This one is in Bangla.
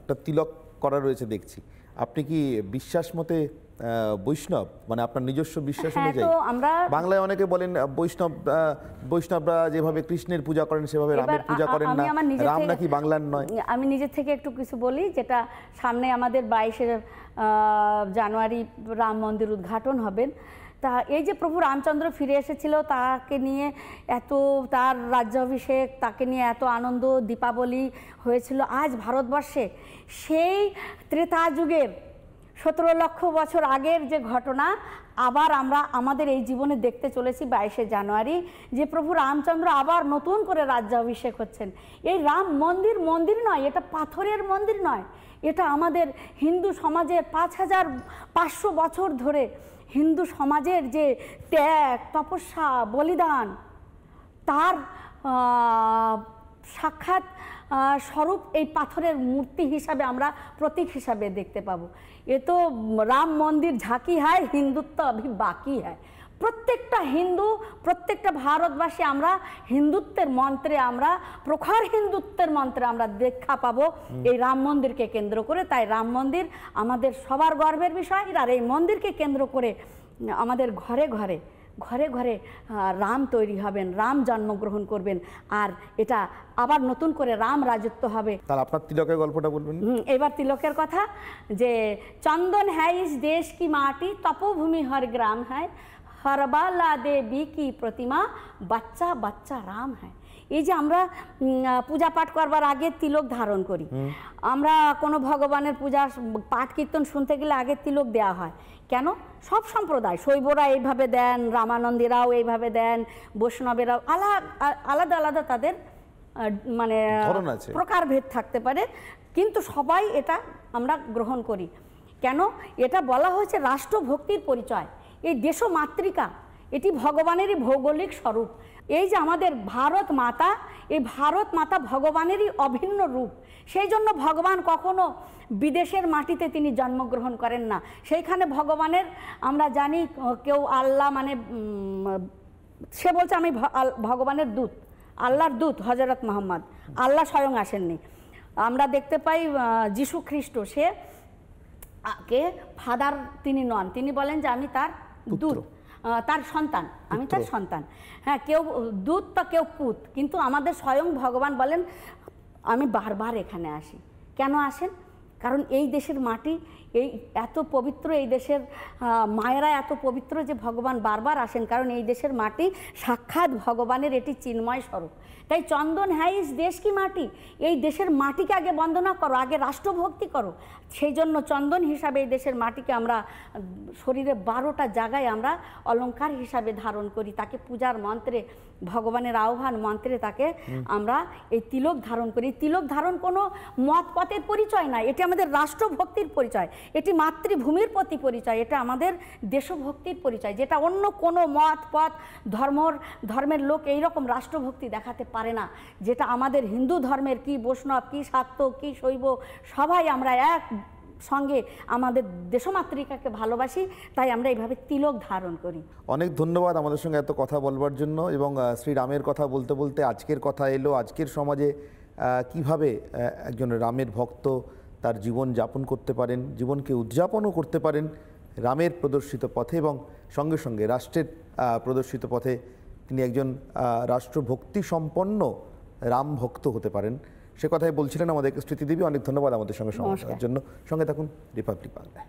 একটা তিলক করা রয়েছে দেখছি। আপনি কি বিশ্বাস মতে বৈষ্ণব, মানে আপনার নিজস্ব বিশ্বাস অনুযায়ী? বাংলায় অনেকে বলেন বৈষ্ণবরা যেভাবে কৃষ্ণের পূজা করেন সেভাবে রামের পূজা করেন না, রাম নাকি বাংলার নয়। আমি নিজের থেকে একটু কিছু বলি, যেটা সামনে আমাদের 22শে জানুয়ারি রাম মন্দির উদ্ঘাটন হবেন। তা এই যে প্রভু রামচন্দ্র ফিরে এসেছিল, তাকে নিয়ে এত, তার রাজ্যাভিষেক, তাকে নিয়ে এত আনন্দ, দীপাবলি হয়েছিল। আজ ভারতবর্ষে সেই ত্রেতা যুগের 17 লক্ষ বছর আগের যে ঘটনা আবার আমরা আমাদের এই জীবনে দেখতে চলেছি 22শে জানুয়ারি, যে প্রভু রামচন্দ্র আবার নতুন করে রাজ্যাভিষেক হচ্ছেন। এই রাম মন্দির মন্দির নয়, এটা পাথরের মন্দির নয়, এটা আমাদের হিন্দু সমাজের 5500 বছর ধরে হিন্দু সমাজের যে ত্যাগ, তপস্যা, বলিদান, তার সাক্ষাৎ স্বরূপ এই পাথরের মূর্তি হিসাবে আমরা প্রতীক হিসাবে দেখতে পাবো। এ তো রাম মন্দির ঝাঁকি হয়, হিন্দুত্ব অভি বাকি হয়। প্রত্যেকটা হিন্দু, প্রত্যেকটা ভারতবাসী আমরা হিন্দুত্বের মন্ত্রে, আমরা প্রখর হিন্দুত্বের মন্ত্রে আমরা দেখা পাবো এই রাম মন্দিরকে কেন্দ্র করে। তাই রাম মন্দির আমাদের সবার গর্বের বিষয়। আর এই মন্দিরকে কেন্দ্র করে আমাদের ঘরে ঘরে ঘরে ঘরে রাম তৈরি হবেন, রাম জন্মগ্রহণ করবেন, আর এটা আবার নতুন করে রাম রাজত্ব হবে। তাহলে আপনার তিলকের গল্পটা বলবেন। এবার তিলকের কথা, যে চন্দন হ্যায় ইস দেশ কি মাটি, তপোভূমি হর গ্রাম হ্যায়, হরবালা দেবী কি প্রতিমা, বাচ্চা বাচ্চা রাম হ্যায়। এই যে আমরা পূজা পাঠ করবার আগে তিলক ধারণ করি, আমরা কোনো ভগবানের পূজা পাঠ কীর্তন শুনতে গেলে আগে তিলক দেওয়া হয়। কেন? সব সম্প্রদায়, শৈবরা এইভাবে দেন, রামানন্দীরাও এইভাবে দেন, বৈষ্ণবেরাও আলাদা আলাদা তাদের মানে প্রকারভেদ থাকতে পারে, কিন্তু সবাই এটা আমরা গ্রহণ করি। কেন? এটা বলা হয়েছে রাষ্ট্রভক্তির পরিচয়। এই দেশমাতৃকা, এটি ভগবানেরই ভৌগোলিক স্বরূপ। এই যে আমাদের ভারত মাতা, এই ভারত মাতা ভগবানেরই অভিন্ন রূপ। সেই জন্য ভগবান কখনো বিদেশের মাটিতে তিনি জন্মগ্রহণ করেন না। সেইখানে ভগবানের, আমরা জানি কেউ আল্লাহ মানে সে বলছে আমি ভগবানের দূত, আল্লাহর দূত হযরত মুহাম্মদ, আল্লাহ স্বয়ং আসেননি। আমরা দেখতে পাই যীশু খ্রিস্ট, সে কে ফাদার তিনি নন, তিনি বলেন যে আমি তার দূত, তার সন্তান, আমি তার সন্তান। হ্যাঁ, কেউ দূত তো কেউ পুত, কিন্তু আমাদের স্বয়ং ভগবান বলেন আমি বারবার এখানে আসি। কেন আসেন? কারণ এই দেশের মাটি এই এত পবিত্র, এই দেশের মায়েরা এত পবিত্র যে ভগবান বারবার আসেন, কারণ এই দেশের মাটি সাক্ষাৎ ভগবানের এটি চিন্ময় স্বরূপ। তাই চন্দন হ্যায় ইস দেশ কি মাটি, এই দেশের মাটিকে আগে বন্দনা করো, আগে রাষ্ট্রভক্তি করো। সেই জন্য চন্দন হিসাবে এই দেশের মাটিকে আমরা শরীরে 12টা জায়গায় আমরা অলঙ্কার হিসাবে ধারণ করি, তাকে পূজার মন্ত্রে, ভগবানের আহ্বান মন্ত্রে তাকে আমরা এই তিলক ধারণ করি। তিলক ধারণ কোনো মত পথের পরিচয় নয়, এটি আমাদের রাষ্ট্রভক্তির পরিচয়, এটি মাতৃভূমির প্রতি পরিচয়, এটা আমাদের দেশভক্তির পরিচয়, যেটা অন্য কোনো মত পথ ধর্মের লোক এইরকম রাষ্ট্রভক্তি দেখাতে পারে না। যেটা আমাদের হিন্দু ধর্মের, কি বৈষ্ণব, কি শাক্ত, কি শৈব, সবাই আমরা এক সঙ্গে আমাদের দেশমাতৃকাকে ভালোবাসি, তাই আমরা এইভাবে তিলক ধারণ করি। অনেক ধন্যবাদ আমাদের সঙ্গে এত কথা বলবার জন্য। এবং শ্রীরামের কথা বলতে বলতে আজকের কথা এলো, আজকের সমাজে কিভাবে একজন রামের ভক্ত তার জীবন যাপন করতে পারেন, জীবনকে উদযাপনও করতে পারেন রামের প্রদর্শিত পথে, এবং সঙ্গে সঙ্গে রাষ্ট্রের প্রদর্শিত পথে তিনি একজন রাষ্ট্রভক্তি সম্পন্ন রাম ভক্ত হতে পারেন, সে কথাই বলছিলেন আমাদের স্মৃতি দেবী। অনেক ধন্যবাদ আমাদের সঙ্গে সময় দেওয়ার জন্য। সঙ্গে থাকুন রিপাবলিক বাংলায়।